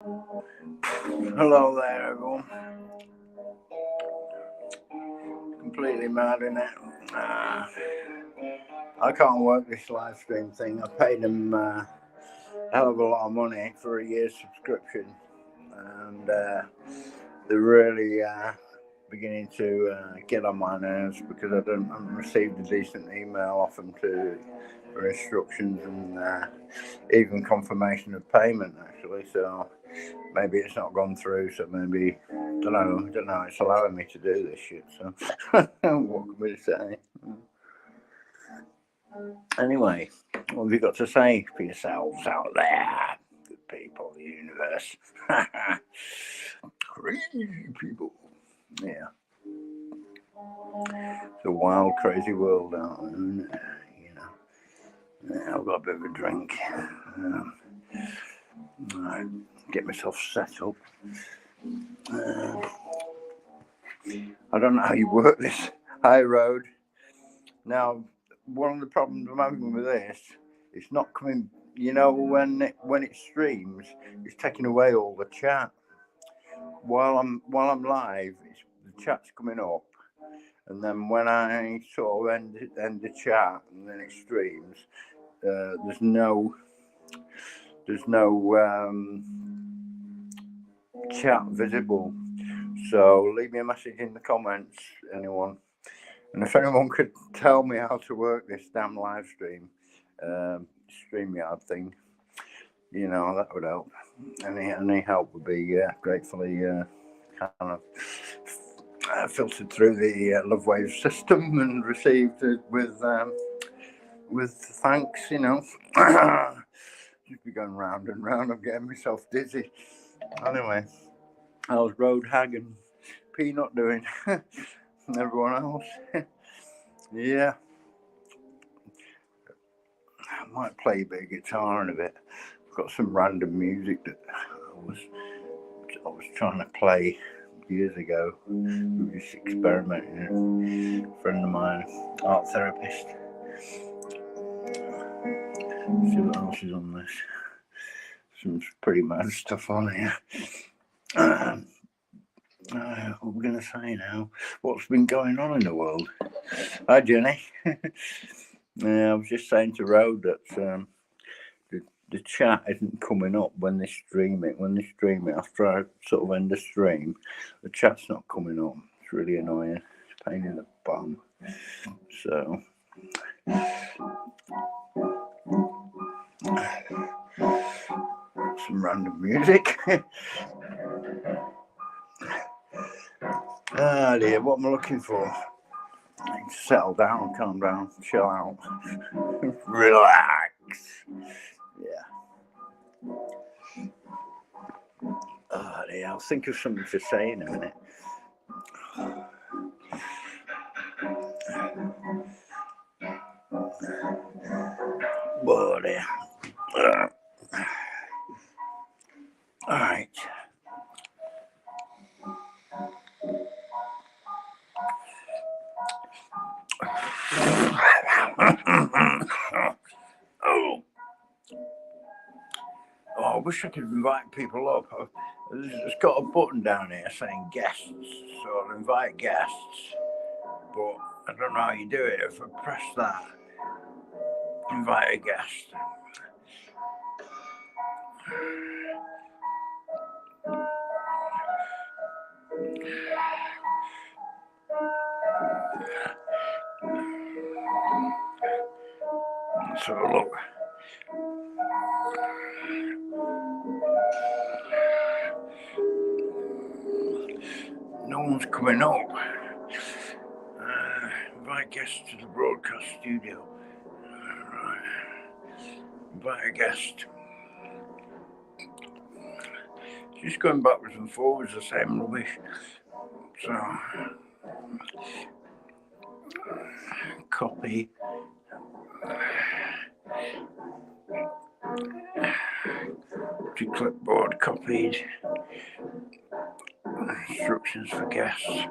Hello there, everyone. Completely mad in it. I can't work this live stream thing. I paid them a hell of a lot of money for a year's subscription, and they're really beginning to get on my nerves because I haven't received a decent email off them for instructions and even confirmation of payment, actually. So maybe it's not gone through, so maybe I don't know. It's allowing me to do this shit. So what can we say? Anyway, what have you got to say for yourselves out there, good people, the universe? Crazy people. Yeah. It's a wild, crazy world out there, isn't it? You know. Yeah, I've got a bit of a drink. I get myself set up. I don't know how you work this high road. Now, one of the problems I'm having with this, it's not coming. You know, when it streams, it's taking away all the chat. While I'm live, the chat's coming up, and then when I sort of end the chat and then it streams, there's no chat visible. So leave me a message in the comments, anyone. And if anyone could tell me how to work this damn live stream, StreamYard thing, you know, that would help. Any help would be gratefully kind of filtered through the Lovewave system and received with thanks, you know. Just be going round and round. I'm getting myself dizzy. Anyway, how's Road Hag and Peanut doing? And everyone else? Yeah. I might play a bit of guitar in a bit. I've got some random music that I was trying to play years ago. We were just experimenting. A friend of mine, art therapist. Let's see what else is on this. Some pretty mad stuff on here. What we're going to say now? What's been going on in the world? Hi, Jenny. I was just saying to Rode that the chat isn't coming up when they stream it. When they stream it, after I sort of end the stream, the chat's not coming up. It's really annoying. It's a pain in the bum. So. Some random music. Ah dear, what am I looking for? I need to settle down, calm down, chill out, relax. Yeah. Ah dear, I'll think of something to say in a minute. Oh dear. All right. Oh, I wish I could invite people up. It's got a button down here saying guests, so I'll invite guests. But I don't know how you do it. If I press that, invite a guest. Let's have a look. No one's coming up. Invite guests to the broadcast studio. Right. Invite a guest. Just going backwards and forwards, the same rubbish. So, copy. To clipboard, copied. Instructions for guests.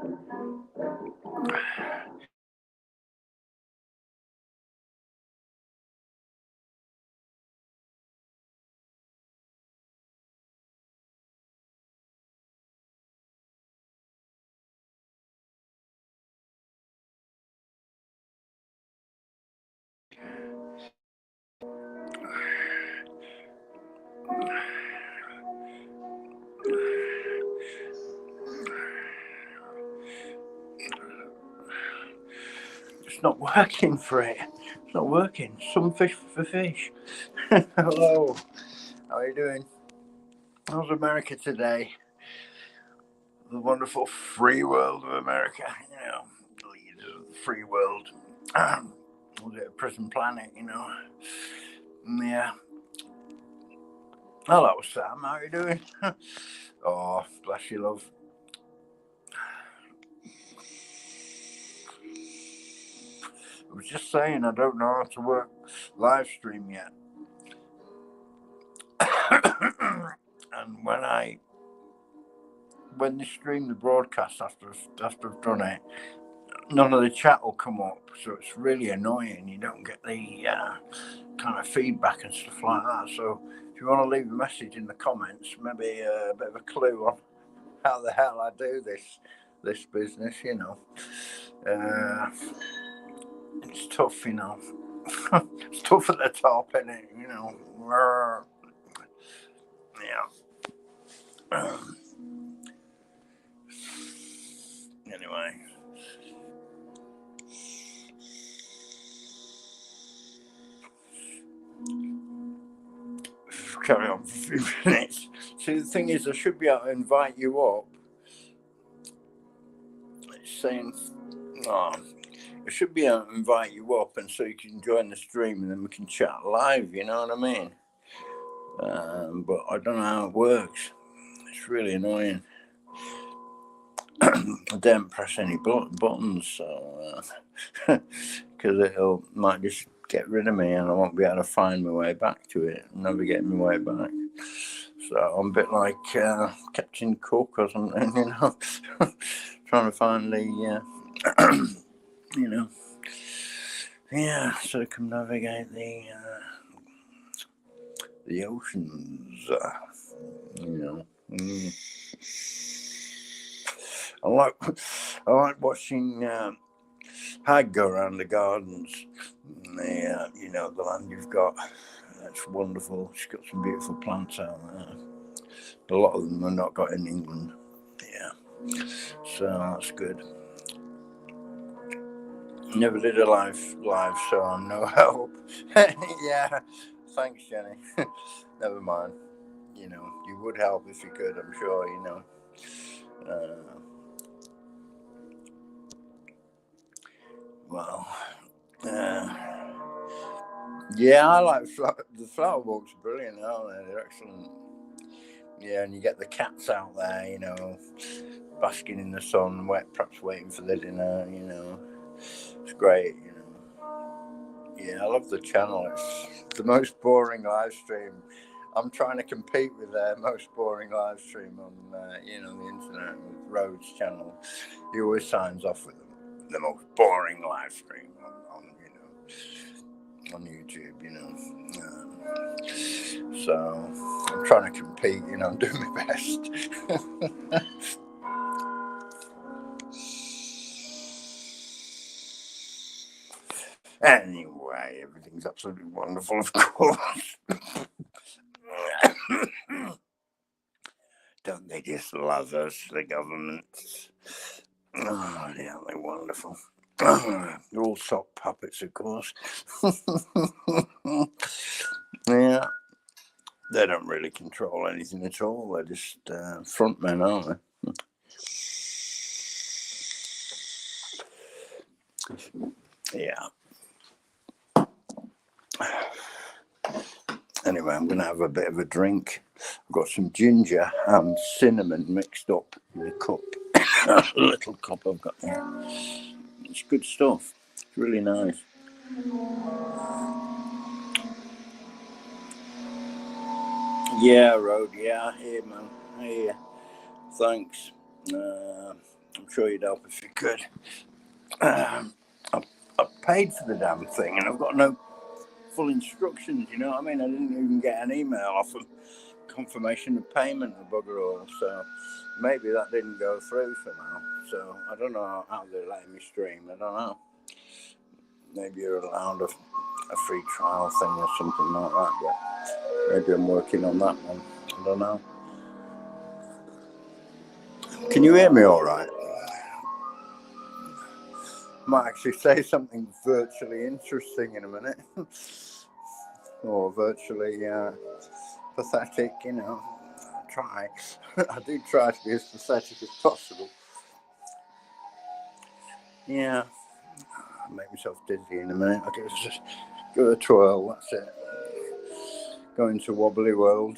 It's not working for it. It's not working. Some fish for fish. Hello. How are you doing? How's America today? The wonderful free world of America. You know, the leader of the free world. Was it a prison planet, you know? Yeah. Hello, Sam. How are you doing? Oh, bless you, love. I was just saying I don't know how to work live stream yet. And when they stream the broadcast after I've done it, none of the chat will come up, so it's really annoying. You don't get the kind of feedback and stuff like that. So if you want to leave a message in the comments, maybe a bit of a clue on how the hell I do this business, you know. It's tough, you know. It's tough at the top, isn't it? You know. Yeah. Anyway. Carry on for a few minutes. See, the thing is, I should be able to invite you up. It's saying, I should be able to invite you up, and so you can join the stream, and then we can chat live. You know what I mean? But I don't know how it works. It's really annoying. I didn't press any buttons, so because it might just get rid of me, and I won't be able to find my way back to it. I'll never get my way back. So I'm a bit like Captain Cook or something, you know, trying to find the, you know, circumnavigate the oceans, you know. I like watching Hag go around the gardens. You know, the land you've got. That's wonderful. She's got some beautiful plants out there. A lot of them are not got in England. Yeah, so that's good. Never did a live, so I'm no help. Yeah, thanks, Jenny. Never mind. You know, you would help if you could, I'm sure, you know. Yeah, I like the flower walks are brilliant, aren't they? They're excellent. Yeah, and you get the cats out there, you know, basking in the sun, perhaps waiting for their dinner, you know. It's great, you know. Yeah, I love the channel. It's the most boring live stream. I'm trying to compete with their most boring live stream on, you know, the internet with Rhodes' channel. He always signs off with the most boring live stream on you know, on YouTube, you know. So I'm trying to compete, you know, I'm doing my best. Anyway, everything's absolutely wonderful, of course. Don't they just love us, the governments? Oh, yeah, they're wonderful. They're all sock puppets, of course. Yeah, they don't really control anything at all. They're just frontmen, aren't they? Yeah. Anyway, I'm going to have a bit of a drink. I've got some ginger and cinnamon mixed up in a cup. A little cup I've got here. It's good stuff. It's really nice. Yeah, Rode. Yeah, hey, man. Hey, thanks. I'm sure you'd help if you could. I paid for the damn thing, and I've got no full instructions, you know what I mean? I didn't even get an email off of confirmation of payment of bugger all, so maybe that didn't go through somehow. So I don't know how they're letting me stream. I don't know. Maybe you're allowed a free trial thing or something like that, but maybe I'm working on that one. I don't know. Can you hear me all right? Might actually say something virtually interesting in a minute. Or virtually pathetic, you know. I try. I do try to be as pathetic as possible. Yeah. I'll make myself dizzy in a minute. I'll just go a twirl, that's it. Going to Wobbly World.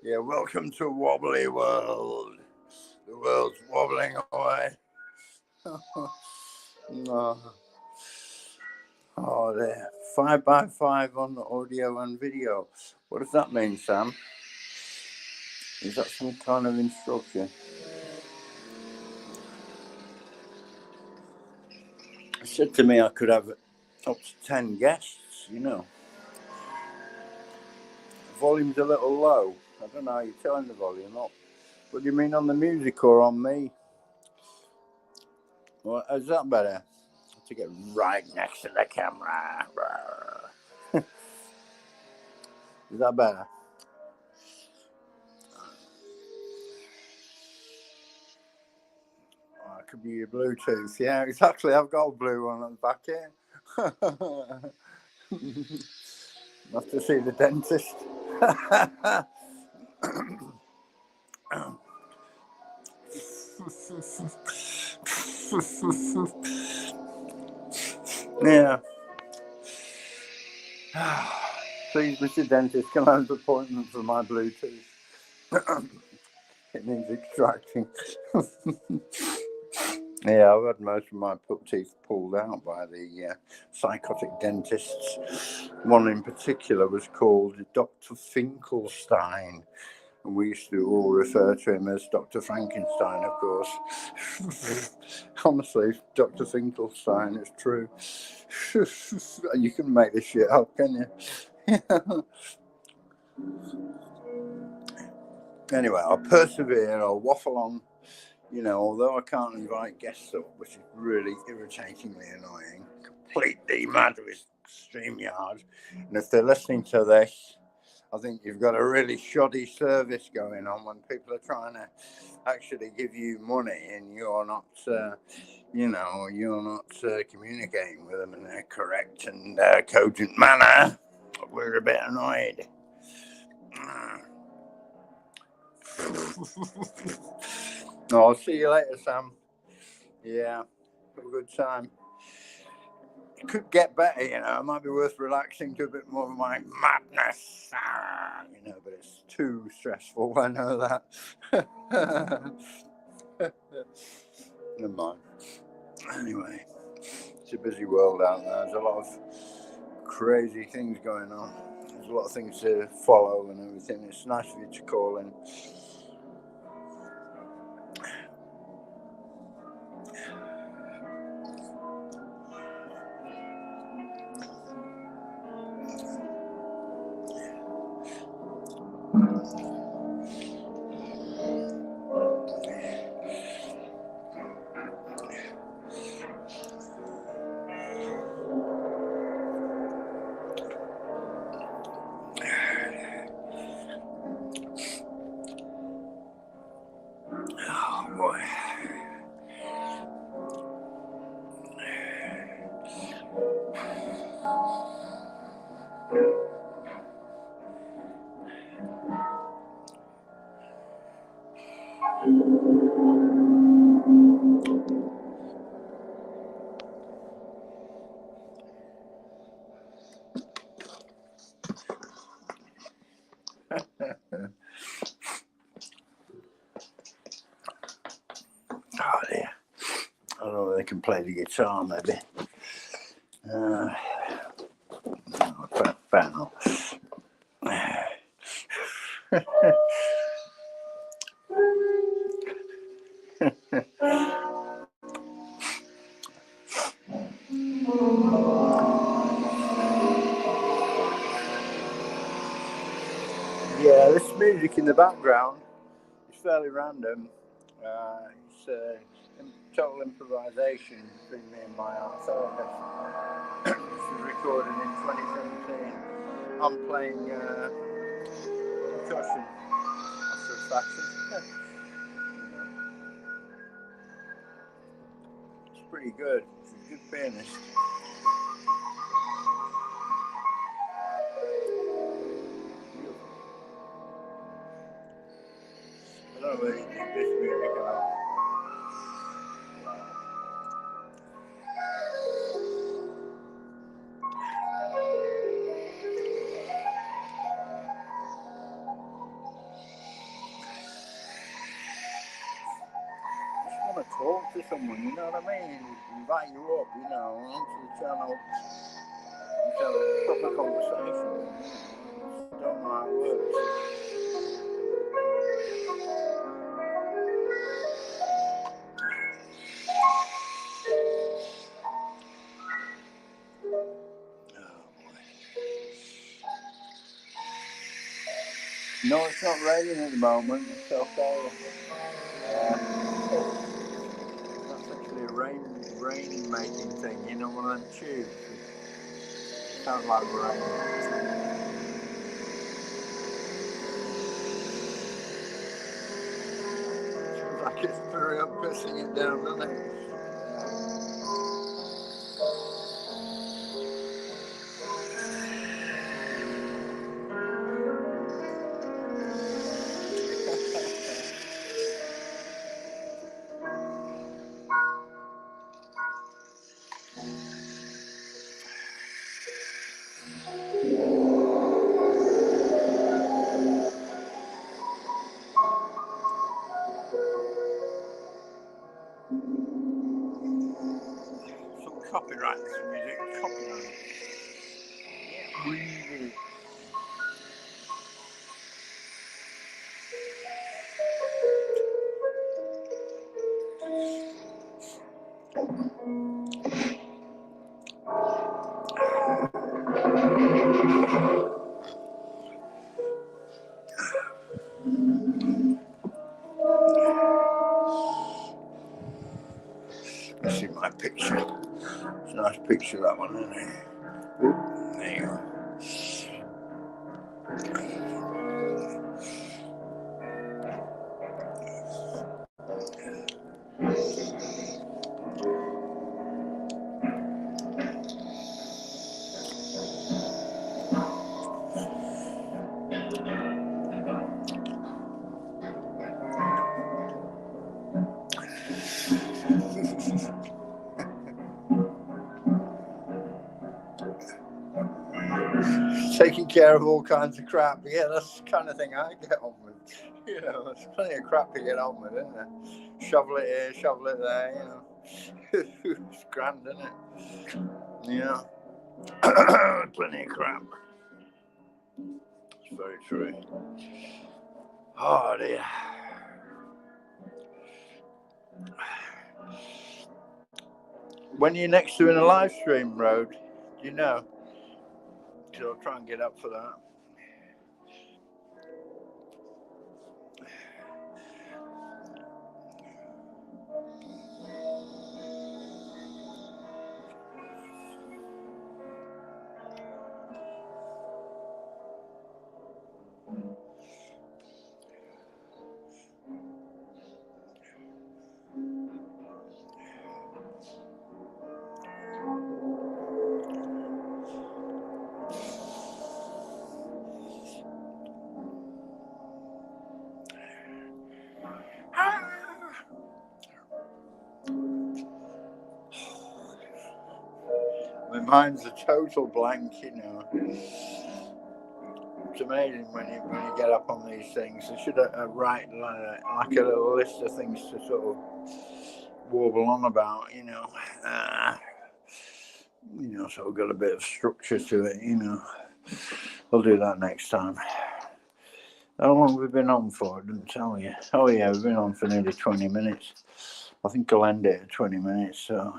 Yeah, welcome to Wobbly World. The world's wobbling away. No. Oh, there. 5x5 on the audio and video. What does that mean, Sam? Is that some kind of instruction? It said to me I could have up to 10 guests, you know. The volume's a little low. I don't know how you're turning the volume up. What do you mean, on the music or on me? Well, is that better? To get right next to the camera. Is that better? Oh, it could be your Bluetooth. Yeah, exactly. I've got a blue one on the back here. Have to see the dentist. Yeah. Please, Mr. Dentist, can I have an appointment for my Bluetooth? It needs extracting. Yeah, I've had most of my teeth pulled out by the psychotic dentists. One in particular was called Dr. Finkelstein. And we used to all refer to him as Dr. Frankenstein, of course. Honestly, Dr. Finkelstein, it's true. You can make this shit up, can you? Anyway, I'll persevere, I'll waffle on. You know, although I can't invite guests up, which is really irritatingly annoying, completely mad with StreamYard. And if they're listening to this, I think you've got a really shoddy service going on when people are trying to actually give you money and you're not, you're not communicating with them in a correct and cogent manner. We're a bit annoyed. Oh, I'll see you later, Sam. Yeah, have a good time. It could get better, you know. It might be worth relaxing to a bit more of my madness, you know, but it's too stressful. I know that. Never mind. Anyway, it's a busy world out there. There's a lot of crazy things going on. There's a lot of things to follow and everything. It's nice of you to call in. Oh boy. Oh dear. I don't know if they can play the guitar, maybe. Better not. Yeah, this music in the background is fairly random. It's total improvisation between me and my art therapist. This was recorded in 2017. I'm playing percussion after a fashion. pretty good. She's a good pianist. I don't really think this music at all. To talk to someone, you know what I mean? Invite you up, you know, onto the channel. You have a proper conversation. I don't know how it works. No, it's not raining at the moment. It's okay. That's actually a rain making thing, you know, one of them tubes. It sounds like rain. Sounds like it's very up pissing it down, doesn't it? Copyright this music, copyright. Yeah, really. Let's see my picture. It's a nice picture, that one, isn't it? Ooh, there you go. Taking care of all kinds of crap. Yeah, that's the kind of thing I get on with. You know, there's plenty of crap to get on with, isn't there? Shovel it here, shovel it there, you know. It's grand, isn't it? Yeah. Plenty of crap. It's very true. Oh dear. When are you next doing a live stream, Road? Do you know? So I'll try and get up for that. My mind's a total blank, you know. It's amazing when you get up on these things. I should write like a little list of things to sort of warble on about, you know. So I've got a bit of structure to it, you know. I'll do that next time. How long have we been on for? I didn't tell you. Oh yeah, we've been on for nearly 20 minutes. I think I'll end it at 20 minutes, so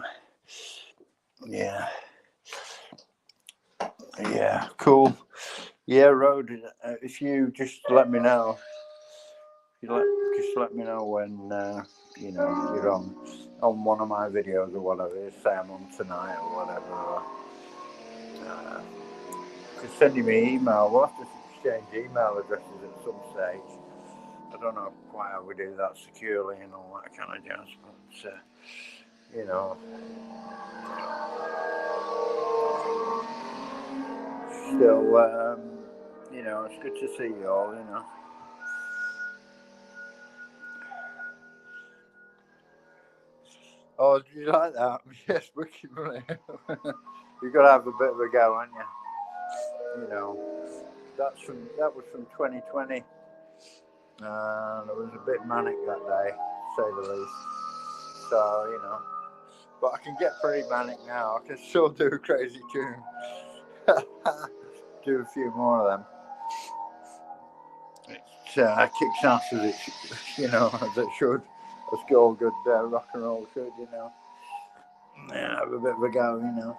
yeah. Yeah, cool. Yeah, Road, if you just let me know. Just let me know when you're on one of my videos or whatever. Say I'm on tonight or whatever. Just send me email. We'll have to exchange email addresses at some stage. I don't know quite how we do that securely and all that kind of jazz, but you know, still, you know, it's good to see you all, you know. Oh, do you like that? Yes, wicked money. You've got to have a bit of a go, haven't you? You know, that was from 2020. And it was a bit manic that day, to say the least. So, you know, but I can get pretty manic now. I can still do a crazy tune. Do a few more of them. It kicks ass as it, you know, as it should. As all good rock and roll should, you know. Yeah, have a bit of a go, you know.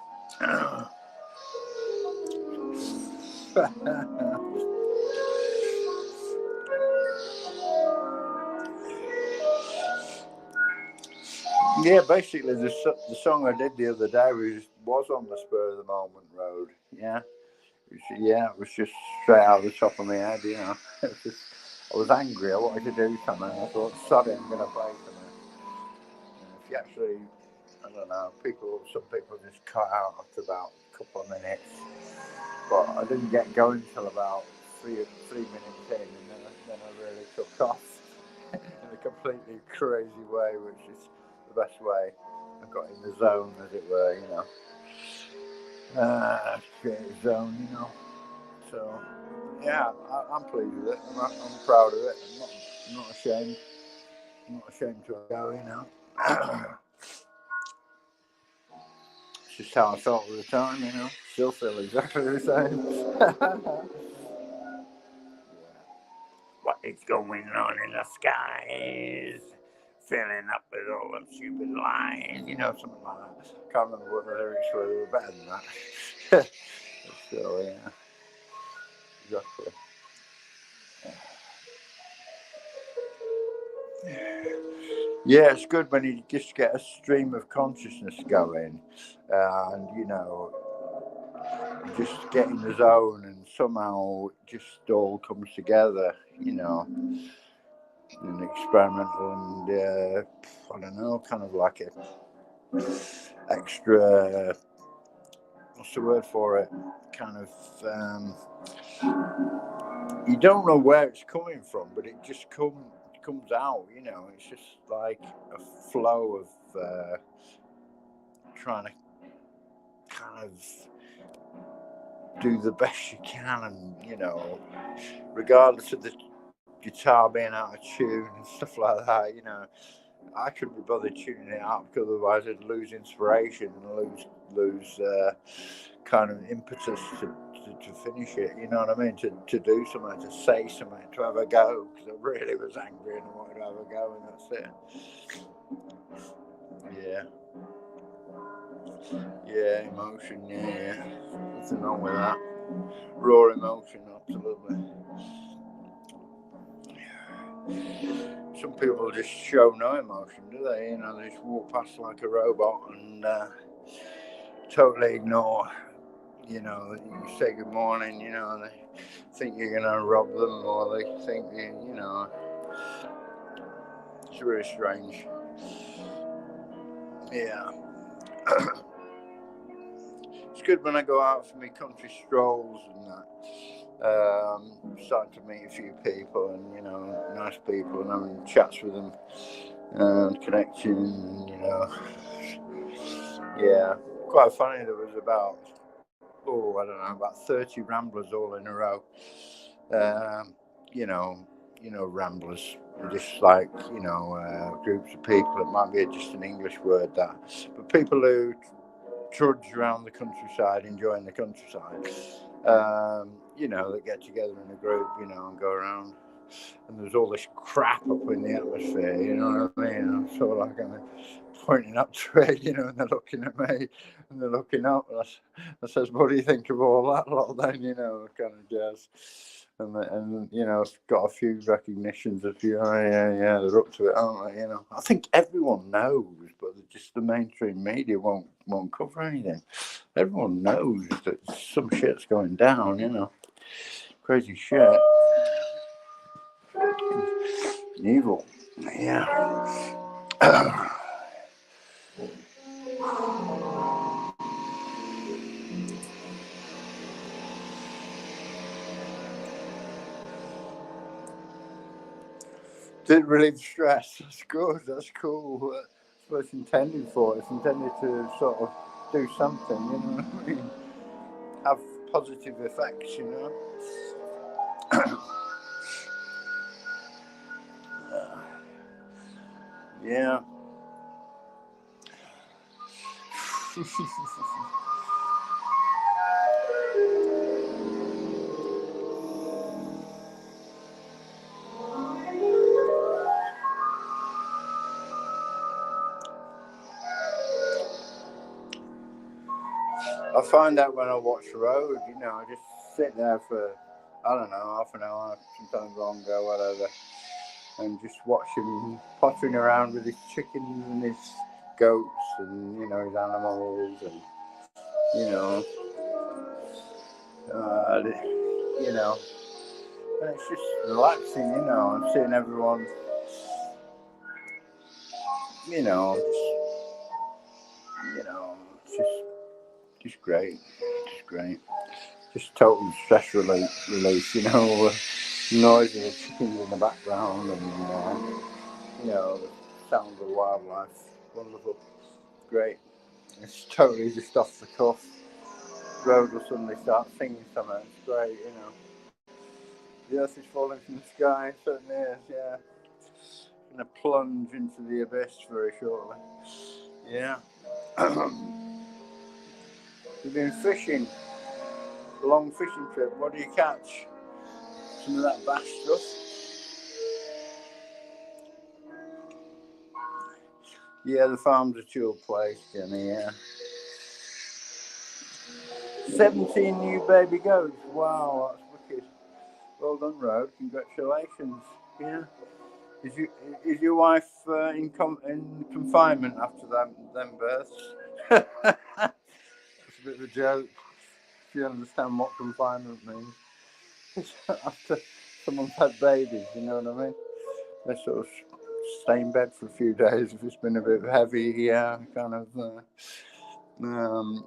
Yeah, basically the song I did the other day was on the spur of the moment road. Yeah, it was just straight out of the top of my head. You know, I was angry. I wanted to do something. I thought, sorry, I'm going to play something. If you actually, I don't know, some people just cut out after about a couple of minutes, but I didn't get going till about three minutes in, and then I really took off in a completely crazy way, which is the best way. I got in the zone, as it were, you know. Creative zone, you know. So, yeah, I'm pleased with it. I'm proud of it. I'm not ashamed. I'm not ashamed to go, you know. It's just how I felt at the time, you know. Still feel exactly the same. What is going on in the skies? Filling up with all them stupid lines, you know, something like that. Can't remember what the lyrics were. They were better than that. So, yeah, exactly. Yeah, it's good when you just get a stream of consciousness going, and you know, you just get in the zone, and somehow it just all comes together, you know, and experimental, and I don't know, kind of like a extra, what's the word for it? Kind of, you don't know where it's coming from, but it just comes out, you know. It's just like a flow of trying to kind of do the best you can, and you know, regardless of the guitar being out of tune and stuff like that, you know, I couldn't be bothered tuning it up because otherwise I'd lose inspiration and lose kind of impetus to finish it. You know what I mean? To do something, to say something, to have a go, because I really was angry and I wanted to have a go, and that's it. Yeah, emotion. Yeah, nothing wrong with that. Raw emotion, absolutely. Some people just show no emotion, do they? You know, they just walk past like a robot and totally ignore. You know, you say good morning, you know, and they think you're going to rob them, or they think, you know, it's really strange. Yeah. It's good when I go out for my country strolls and that. Starting to meet a few people, and you know, nice people, and having chats with them and connecting, you know. Yeah, quite funny. There was about, I don't know, about 30 ramblers all in a row. You know, ramblers, just like, you know, groups of people. It might be just an English word, that, but people who trudge around the countryside, enjoying the countryside. You know, that get together in a group, you know, and go around. And there's all this crap up in the atmosphere, you know what I mean? I'm sort of like, I'm pointing up to it, you know, and they're looking at me, and they're looking up. And I says, what do you think of all that lot then, you know, kind of jazz. And you know, it's got a few recognitions, a few, yeah, they're up to it, aren't they, you know. I think everyone knows, but just the mainstream media won't cover anything. Everyone knows that some shit's going down, you know. Crazy shit. Evil. Yeah. Didn't relieve stress. That's good. That's cool. That's what it's intended for. It's intended to sort of do something, you know what I mean? Have positive effects, you know? Yeah. I find that when I watch the road, you know, I just sit there for, I don't know, half an hour, sometimes longer, whatever, and just watch him pottering around with his chickens and his goats and, you know, his animals and, you know, you know, and it's just relaxing, you know, and seeing everyone, you know, just great, just total stress relief, you know, noise of the chickens in the background and, you know, the sound of wildlife, wonderful, great. It's totally just off the cuff. Road will suddenly start singing something. It's great, you know. The earth is falling from the sky, it certainly is, yeah. Gonna plunge into the abyss very shortly. Yeah. We've been fishing, a long fishing trip. What do you catch? Some of that bass stuff. Yeah, the farm's a chill place, Jenny, yeah. 17 new baby goats. Wow, that's wicked. Well done, Road. Congratulations. Yeah. Is your wife in confinement after them births? That's a bit of a joke. If you understand what confinement means. After someone's had babies, you know what I mean? They sort of stay in bed for a few days if it's been a bit heavy, kind of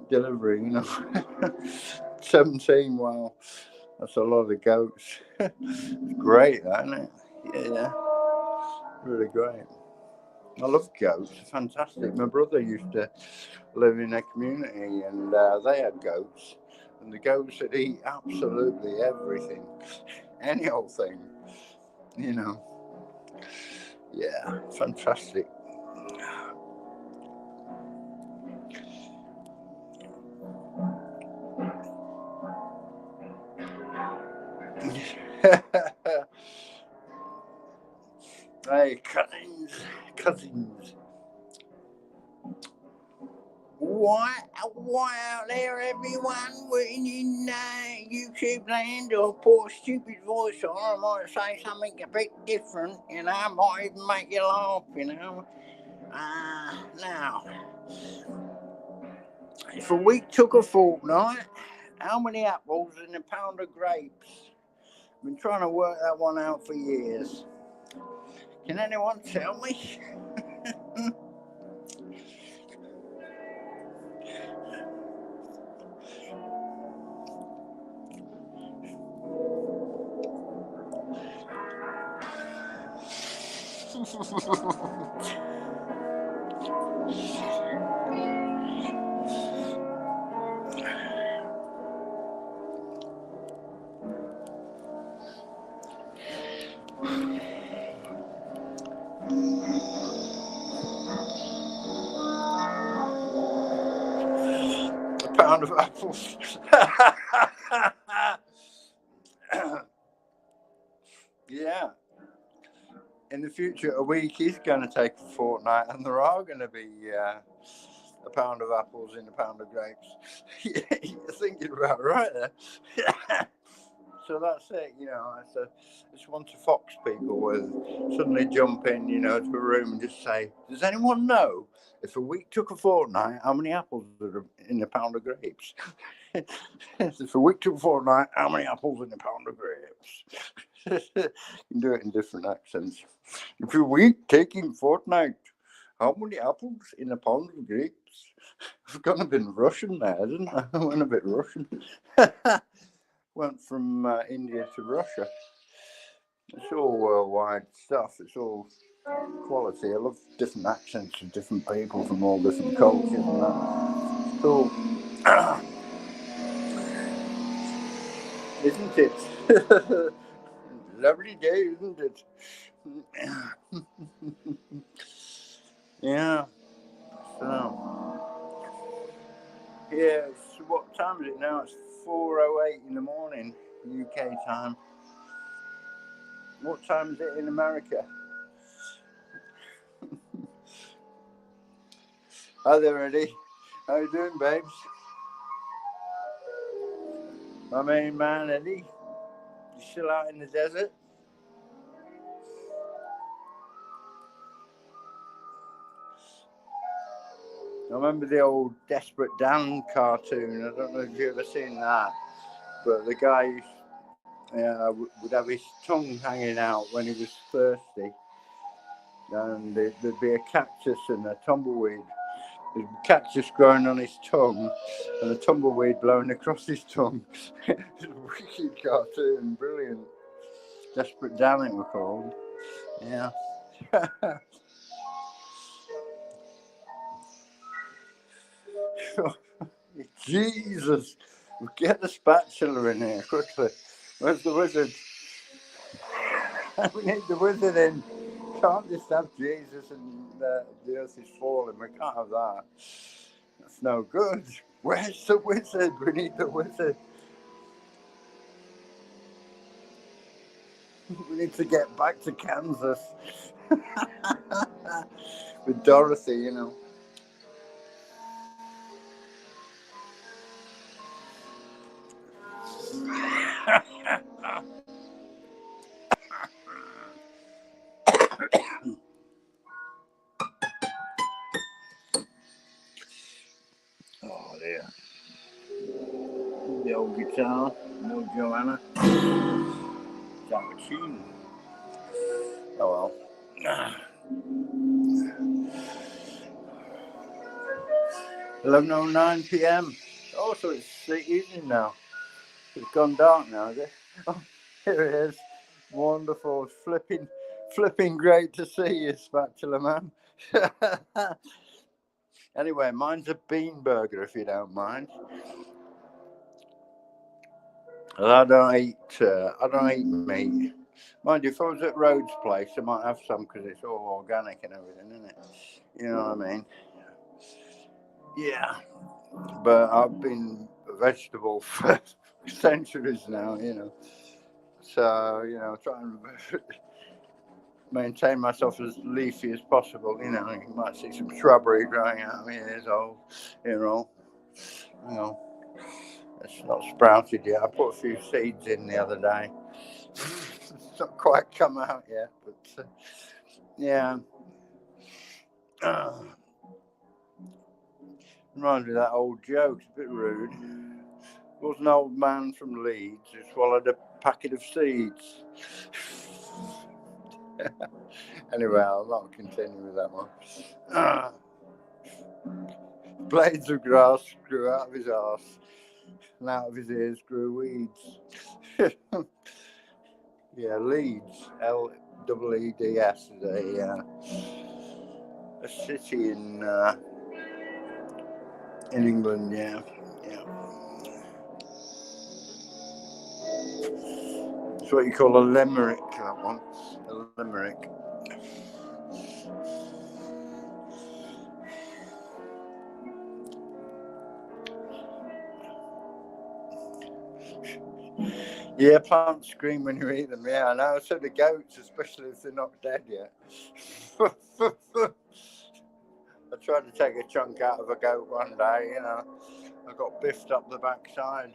delivery, you know. 17, wow. That's a lot of goats. It's great, that, isn't it? Yeah. Really great. I love goats. Fantastic. My brother used to live in a community and they had goats. And the goats would eat absolutely everything. Any old thing. You know. Yeah. Fantastic. Hey, cousins. What out there, everyone? We're in YouTube land, or poor stupid voice, or I might say something a bit different, you know, I might even make you laugh, you know. Now, if a week took a fortnight, how many apples in a pound of grapes? I've been trying to work that one out for years. Can anyone tell me? A pound of apples. Yeah. In the future, a week is going to take a fortnight, and there are going to be a pound of apples in a pound of grapes. You're thinking about right there. So that's it, you know. It's one to fox people with suddenly jump in, you know, to a room and just say, "Does anyone know if a week took a fortnight, how many apples are in a pound of grapes?" If a week took a fortnight, how many apples in a pound of grapes? You can do it in different accents. If a week taking fortnight, How many apples in a pound of grapes? I've gone a bit Russian there, didn't I? I went a bit Russian. Went from India to Russia. It's all worldwide stuff. It's all quality. I love different accents of different people from all different cultures and that. It's cool. Isn't it? Lovely day, isn't it? Yeah. So, yeah, what time is it now? It's 4:08 in the morning, UK time. What time is it in America? Hi there, Eddie. How you doing, babes? My main man, Eddie. You still out in the desert? I remember the old Desperate Dan cartoon. I don't know if you've ever seen that, but the guy would have his tongue hanging out when he was thirsty, and there'd be a cactus and a tumbleweed. There'd be cactus growing on his tongue and a tumbleweed blowing across his tongue. It's a wicked cartoon, brilliant. Desperate Dan it was called. Yeah. Jesus, get the spatula in here quickly. Where's the wizard? We need the wizard in. Can't just have Jesus and the earth is falling. We can't have that. That's no good. Where's the wizard? We need the wizard. We need to get back to Kansas. With Dorothy, you know. Oh, dear. The old guitar, no Joanna. Machine. Oh well. 11:09 p.m. Oh, so it's the evening now. It's gone dark now, is it? Oh, here it is. Wonderful. Flipping great to see you, Spatula Man. Anyway, mine's a bean burger, if you don't mind. I don't eat meat. Mind you, if I was at Rhodes' place, I might have some because it's all organic and everything, isn't it? You know what I mean? Yeah. But I've been a vegetable for centuries now, you know. So, you know, trying to maintain myself as leafy as possible. You know, you might see some shrubbery growing out of me years old, you know. It's not sprouted yet. I put a few seeds in the other day. It's not quite come out yet, but yeah. Reminds me of that old joke. It's a bit rude. There was an old man from Leeds who swallowed a packet of seeds. Anyway, I'll not continue with that one. Blades of grass grew out of his arse, and out of his ears grew weeds. Yeah, Leeds, Leeds, is a city in England. Yeah. It's what you call a limerick. That one, a limerick. Yeah, plants scream when you eat them. Yeah, I know. So the goats, especially if they're not dead yet. I tried to take a chunk out of a goat one day, you know. I got biffed up the backside.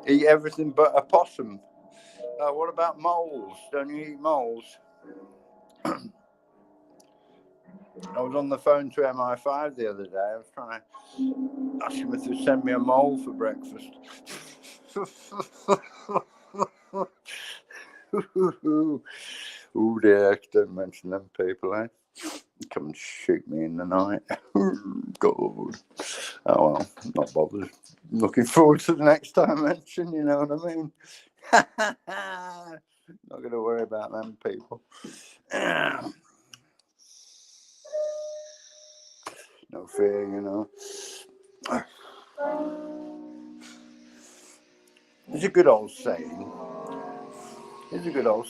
Eat everything but a possum. What about moles? Don't you eat moles? I was on the phone to MI5 the other day. I was trying to ask him if they'd send me a mole for breakfast. Oh dear, don't mention them people, eh? Come and shoot me in the night. God. Oh well, not bothered. Looking forward to the next dimension, you know what I mean? Not going to worry about them people. No fear, you know. It's a good old saying. It's a good old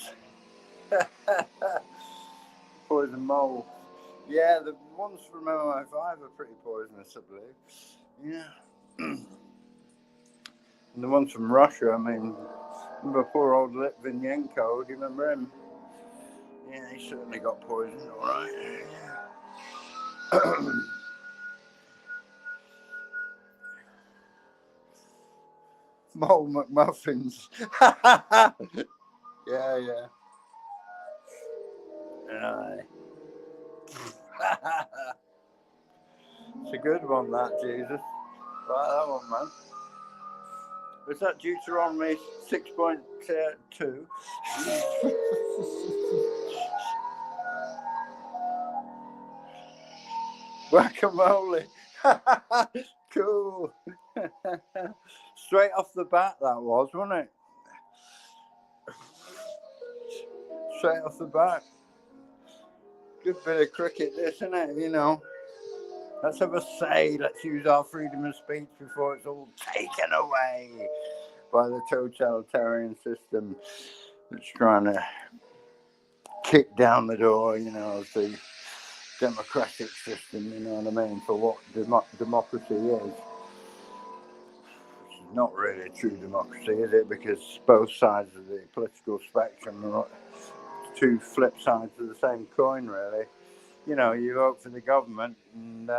poison mole. Yeah, the ones from MI5 are pretty poisonous, I believe. Yeah. And the ones from Russia, I mean, remember poor old Litvinenko, do you remember him? Yeah, he certainly got poisoned, all right. Mole McMuffins. Yeah. Aye. It's a good one, that, Jesus. Right, that one, man. Was that Deuteronomy 6.2? Guacamole. Cool. Straight off the bat, that was, wasn't it? Straight off the bat. Good bit of cricket, this, isn't it? You know. Let's have a say. Let's use our freedom of speech before it's all taken away by the totalitarian system that's trying to kick down the door, you know, of the democratic system, you know what I mean, for what democracy is. It's not really a true democracy, is it? Because both sides of the political spectrum are two flip sides of the same coin, really. You know, you vote for the government and,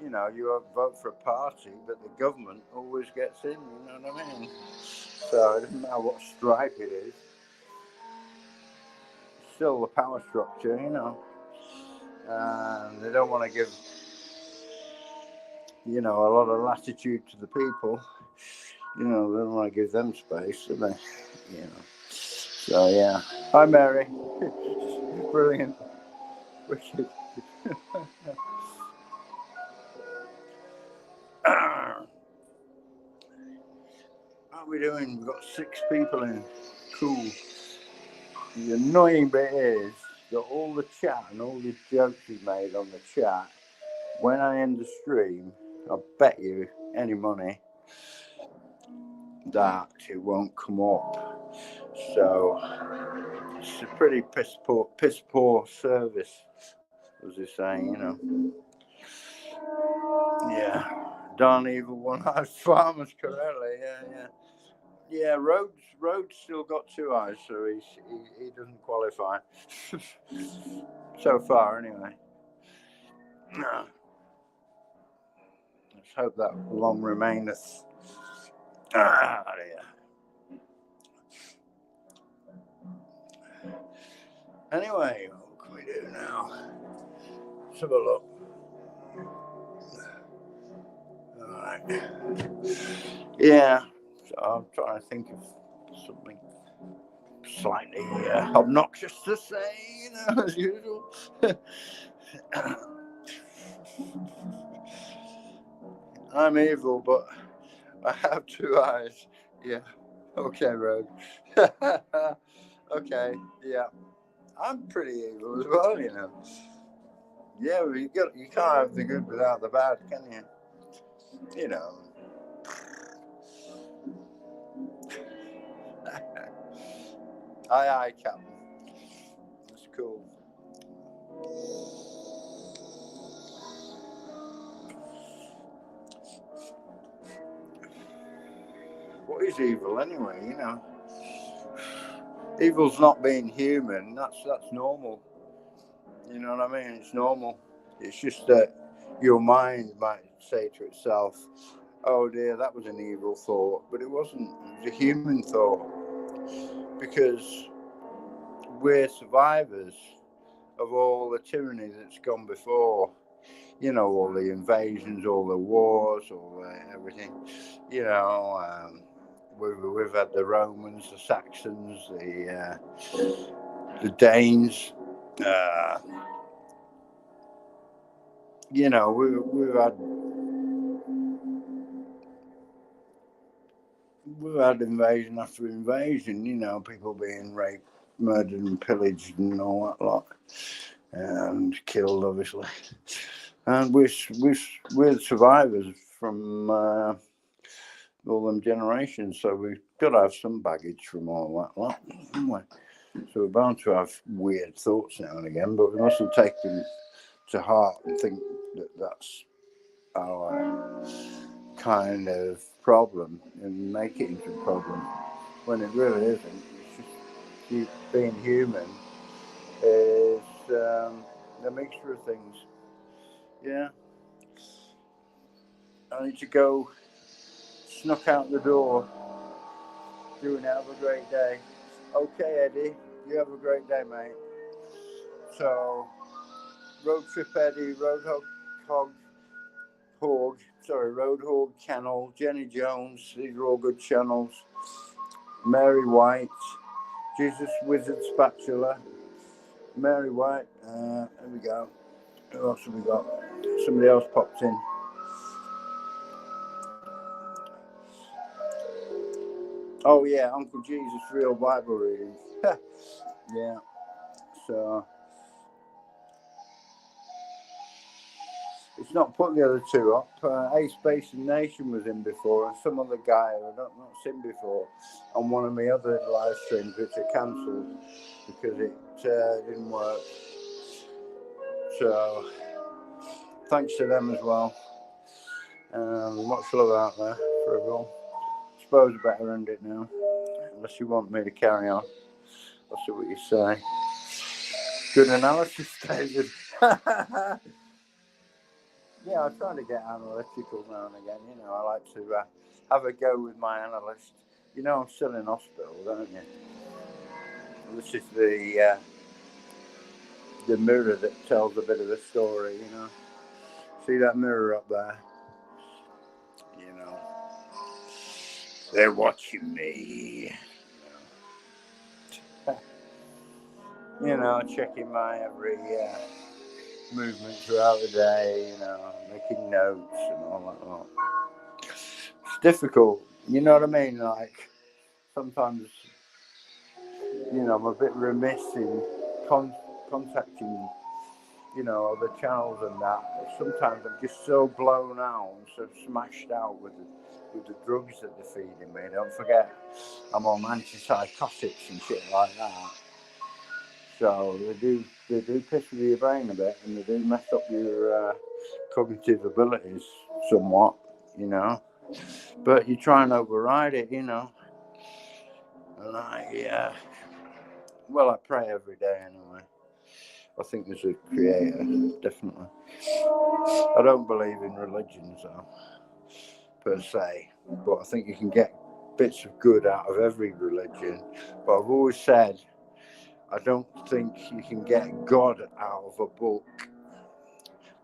you know, you vote for a party, but the government always gets in, you know what I mean? So it doesn't matter what stripe it is. It's still the power structure, you know. And they don't want to give, you know, a lot of latitude to the people. You know, they don't want to give them space, do they? You know. So, yeah. Hi, Mary. Brilliant. Wicked. How are we doing? We've got 6 people in. Cool. The annoying bit is that all the chat and all the jokes we made on the chat, when I end the stream, I'll bet you any money that it won't come up. So it's a pretty piss poor service, as they say, you know. Yeah. Darn evil one-eyed farmers, correctly. Yeah, Rhodes still got 2 eyes, so he doesn't qualify. So far, anyway. Let's hope that long remaineth. Yeah. Anyway, what can we do now? Let's have a look. Alright. Yeah, so I'm trying to think of something slightly obnoxious to say, you know, as usual. I'm evil, but I have 2 eyes. Yeah. Okay, Road. Okay, yeah. I'm pretty evil as well, you know. Yeah, well, you can't have the good without the bad, can you? You know. Aye, Captain. That's cool. What is evil anyway, you know? Evil's not being human. That's normal. You know what I mean? It's normal. It's just that your mind might say to itself, oh dear, that was an evil thought. But it wasn't. It was a human thought. Because we're survivors of all the tyranny that's gone before. You know, all the invasions, all the wars, all the everything. You know, we've had the Romans, the Saxons, the Danes. You know, we've had invasion after invasion. You know, people being raped, murdered, and pillaged, and all that lot, and killed, obviously. And we're survivors from all them generations, so we've got to have some baggage from all that lot, haven't we? So we're bound to have weird thoughts now and again, but we mustn't take them to heart and think that that's our kind of problem and make it into a problem when it really isn't. It's just being human is a mixture of things. Yeah. I need to go. Snuck out the door. Doing have a great day. Okay, Eddie. You have a great day, mate. So, Road Trip Eddie, Roadhog Channel, Jenny Jones. These are all good channels. Mary White, Jesus Wizard Spatula, Mary White. There we go. Who else have we got? Somebody else popped in. Oh yeah, Uncle Jesus Real Bible Readings. Yeah. So it's not put the other two up. Ace Basin Nation was in before, and some other guy who I've not seen before on one of my other live streams, which I cancelled because it didn't work. So thanks to them as well. Much love out there for everyone. I suppose I better end it now, unless you want me to carry on. I'll see what you say. Good analysis, David. Yeah, I try to get analytical now and again. You know, I like to have a go with my analyst. You know, I'm still in hospital, don't you? This is the mirror that tells a bit of a story. You know, see that mirror up there? You know, they're watching me. You know, checking my every movement throughout the day. You know, making notes and all that lot. It's difficult. You know what I mean? Like sometimes, you know, I'm a bit remiss in contacting, you know, other channels and that. Sometimes I'm just so blown out and so smashed out with the drugs that they're feeding me. Don't forget, I'm on antipsychotics and shit like that. So they do piss with your brain a bit, and they do mess up your cognitive abilities somewhat, you know. But you try and override it, you know. And I pray every day anyway. I think there's a creator, definitely. I don't believe in religions, though, per se. But I think you can get bits of good out of every religion. But I've always said, I don't think you can get God out of a book.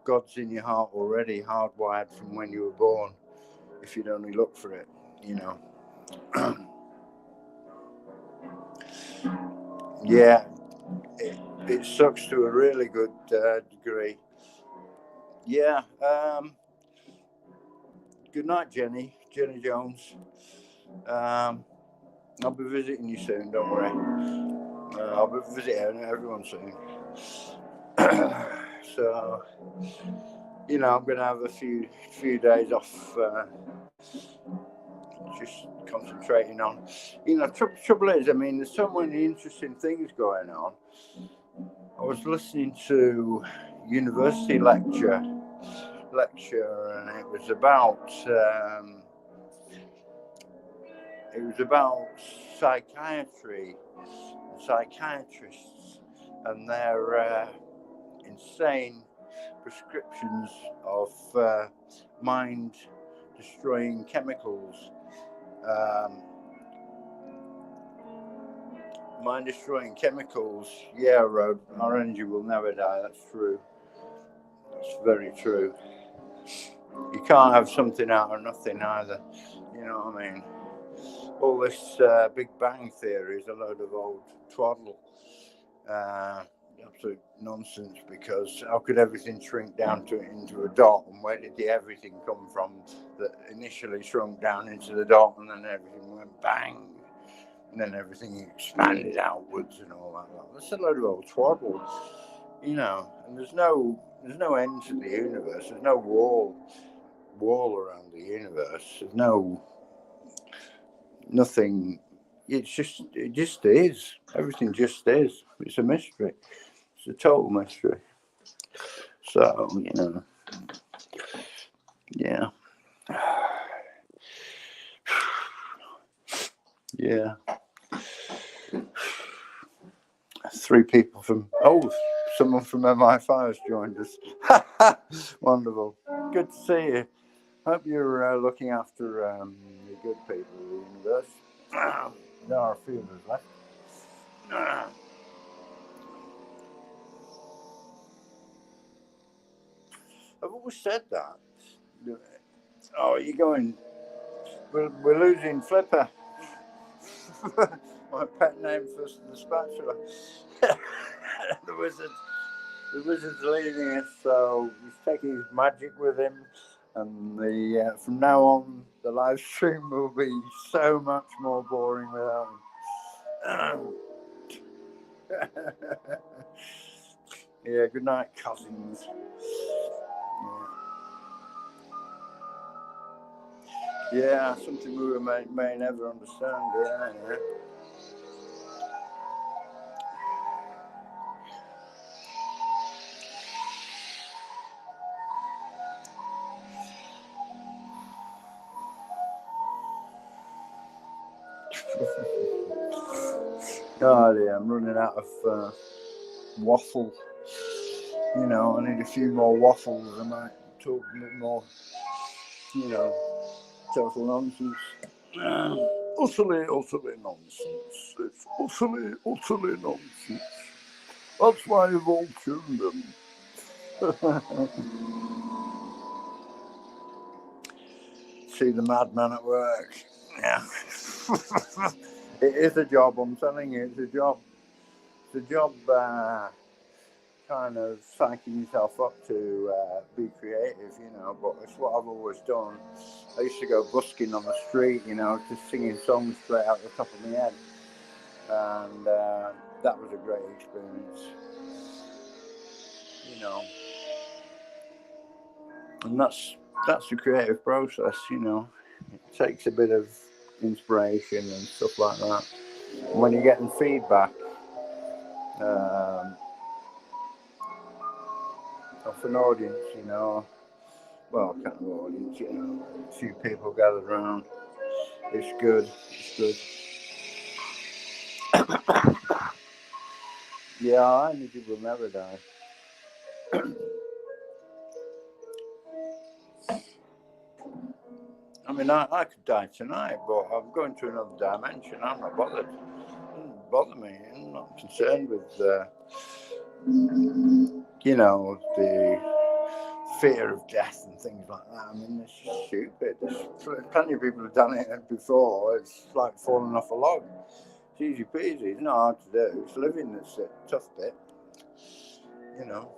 God's in your heart already, hardwired from when you were born, if you'd only look for it, you know. Yeah, it sucks to a really good degree. Yeah. Good night, Jenny Jones. I'll be visiting you soon, don't worry. I'll be visiting everyone soon. So, you know, I'm going to have a few days off, just concentrating on, you know, trouble is, I mean, there's so many interesting things going on. I was listening to university lecture, and it was about psychiatry, psychiatrists, and their insane prescriptions of mind-destroying chemicals. Mind-destroying chemicals. Yeah, Road. Our energy will never die. That's true. That's very true. You can't have something out of nothing either. You know what I mean? all this Big Bang Theory is a load of old twaddle. Absolute nonsense, because how could everything shrink down into a dot, and where did the everything come from that initially shrunk down into the dot, and then everything went bang, and then everything expanded outwards and all that. That's a load of old twaddle, you know. And there's no end to the universe. There's no wall around the universe. There's nothing. It just is. Everything just is. It's a mystery. It's a total mystery. So, you know, yeah. Yeah. 3 people someone from MI5 has joined us. Wonderful. Good to see you. Hope you're looking after the good people of the universe. There are a few of us left. I've always said that. Oh, you're going. We're losing Flipper. My pet name for the spatula. The wizard's leaving us, so he's taking his magic with him. And from now on, the live stream will be so much more boring without him. Yeah, good night, cousins. Yeah, something we may never understand. Yeah. Oh dear, I'm running out of waffle. You know, I need a few more waffles. I might talk a bit more, you know, total nonsense. Utterly nonsense. It's utterly nonsense. That's why you've all tuned them. See the madman at work. Yeah. It is a job, I'm telling you, it's a job. It's a job kind of psyching yourself up to be creative, you know, but it's what I've always done. I used to go busking on the street, you know, just singing songs straight out the top of my head. And that was a great experience, you know. And that's the creative process, you know. It takes a bit of inspiration and stuff like that. And when you're getting feedback of an audience, you know, well, kind of audience, you know, a few people gathered around, it's good. Yeah, our energy will never die. I mean, I could die tonight, but I'm going to another dimension. I'm not bothered. It doesn't bother me. I'm not concerned with, you know, the fear of death and things like that. I mean, it's just stupid. There's plenty of people who've done it before. It's like falling off a log. It's easy peasy. It's not hard to do. It's living that's the tough bit, you know.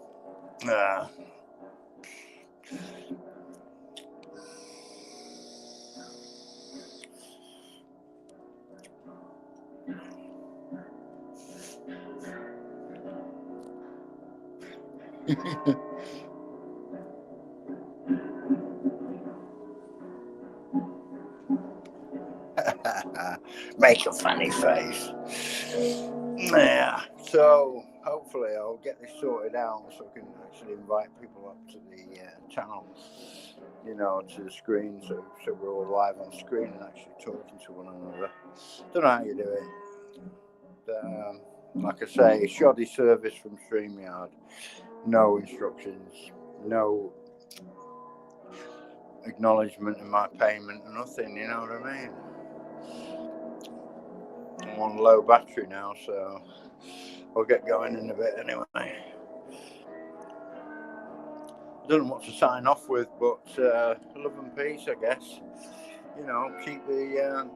Make a funny face. Yeah, so hopefully I'll get this sorted out so I can actually invite people up to the channel, you know, to the screen, so we're all live on screen and actually talking to one another. Don't know how you do it. Like I say, shoddy service from StreamYard, no instructions, no acknowledgement of my payment or nothing, you know what I mean? I'm on low battery now, so I'll get going in a bit anyway. I don't know what to sign off with, but love and peace, I guess. You know, keep the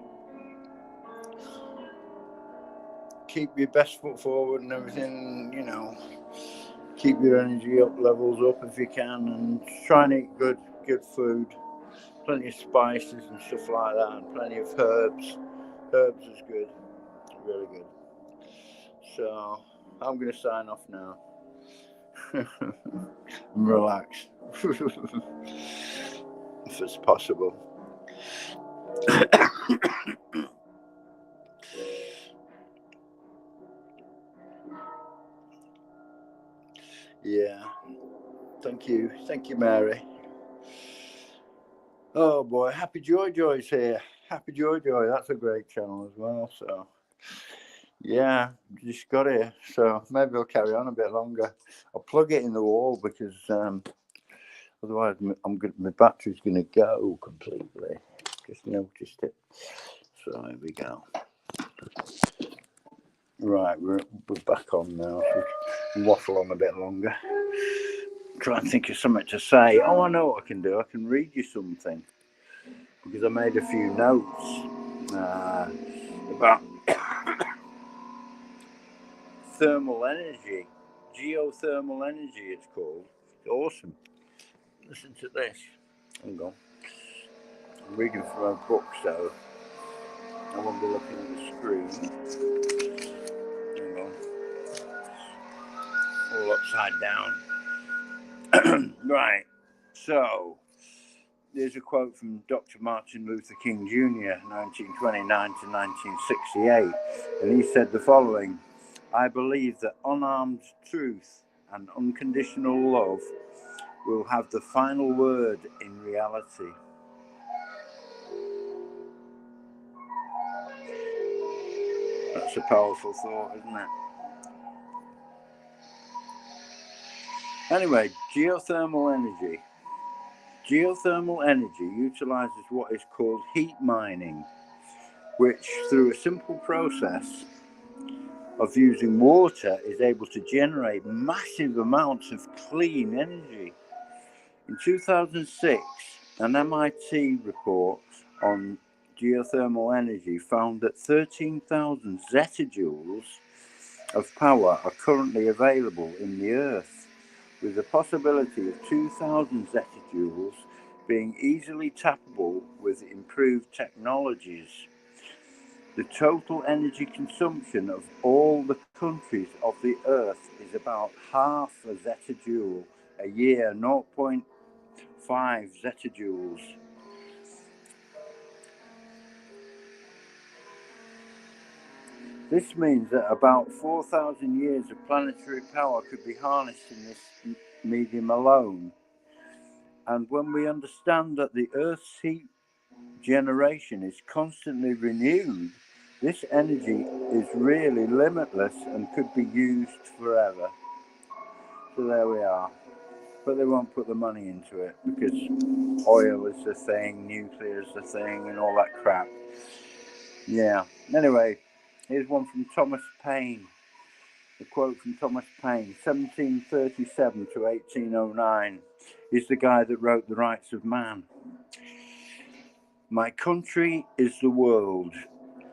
keep your best foot forward and everything, you know, keep your energy up, levels up if you can, and try and eat good food, plenty of spices and stuff like that, and plenty of herbs. Herbs is good, really good. So I'm going to sign off now. Relax. If it's possible. Yeah. Thank you, Mary. Oh boy, Happy Joy's here. Happy Joy, that's a great channel as well. So yeah, just got here. So maybe I'll carry on a bit longer. I'll plug it in the wall because otherwise my battery's going to go completely. Just noticed it. So here we go. Right, we're back on now. So waffle on a bit longer. Try and think of something to say. Oh, I know what I can do. I can read you something because I made a few notes about thermal energy, geothermal energy. It's called. It's awesome. Listen to this. Hang on. I'm reading from a book, so I won't be looking at the screen. Hang on. All upside down. Right. So, there's a quote from Dr. Martin Luther King Jr., 1929 to 1968, and he said the following: I believe that unarmed truth and unconditional love will have the final word in reality. That's a powerful thought, isn't it? Anyway, geothermal energy. Geothermal energy utilizes what is called heat mining, which through a simple process of using water is able to generate massive amounts of clean energy. In 2006, an MIT report on geothermal energy found that 13,000 zetajoules of power are currently available in the Earth, with the possibility of 2,000 zetajoules being easily tappable with improved technologies. The total energy consumption of all the countries of the Earth is about half a zetajoule a year, 0.5 zetajoules. This means that about 4,000 years of planetary power could be harnessed in this medium alone. And when we understand that the Earth's heat generation is constantly renewed, this energy is really limitless and could be used forever. So there we are. But they won't put the money into it because oil is the thing, nuclear is the thing, and all that crap. Yeah. Anyway, here's one from Thomas Paine. A quote from Thomas Paine, 1737 to 1809. He's the guy that wrote The Rights of Man. My country is the world,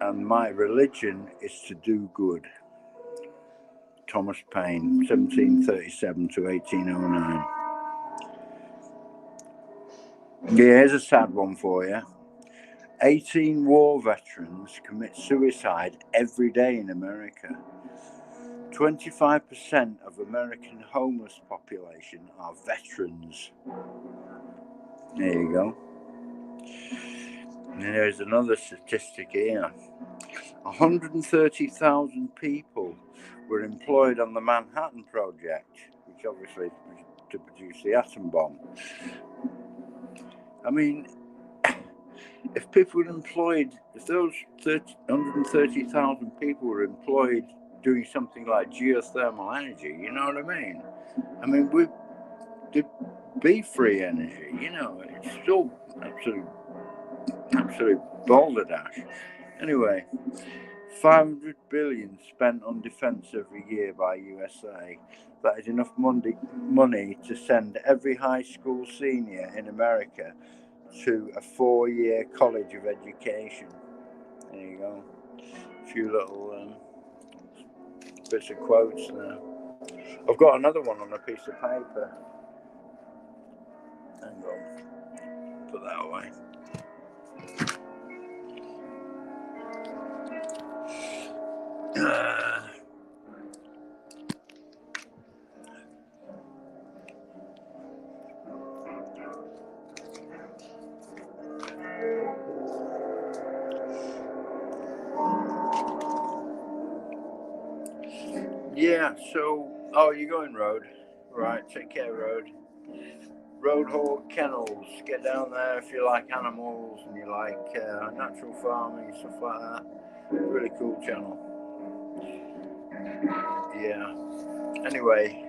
and my religion is to do good. Thomas Paine, 1737 to 1809. Yeah, here's a sad one for you. 18 war veterans commit suicide every day in America. 25% of American homeless population are veterans. There you go. And there's another statistic here. 130,000 people were employed on the Manhattan Project, which obviously is to produce the atom bomb. I mean, if people were employed, if those 130,000 people were employed doing something like geothermal energy, you know what I mean? I mean, there'd be free energy, you know, it's still absolute balderdash. Anyway, 500 billion spent on defence every year by USA. That is enough money to send every high school senior in America to a 4-year college of education. There you go. A few little bits of quotes now. I've got another one on a piece of paper. Hang on, put that away. Yeah, so, oh, you're going road. Right, take care, road. Road Hawk Kennels. Get down there if you like animals and you like natural farming, stuff like that. Really cool channel. Yeah. Anyway,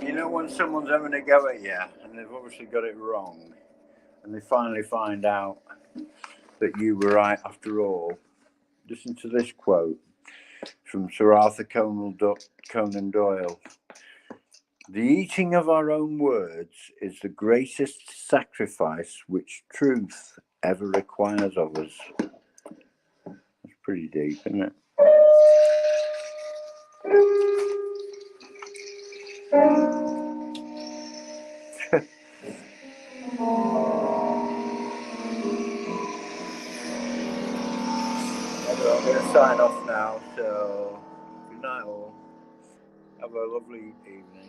you know when someone's having a go at you and they've obviously got it wrong, and they finally find out that you were right after all, listen to this quote from Sir Arthur Conan Doyle. The eating of our own words is the greatest sacrifice which truth ever requires of us. That's pretty deep, isn't it? Anyway, I'm going to sign off now, so good night all. Have a lovely evening.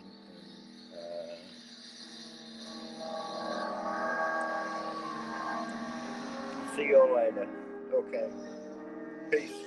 See you all later. Okay. Peace.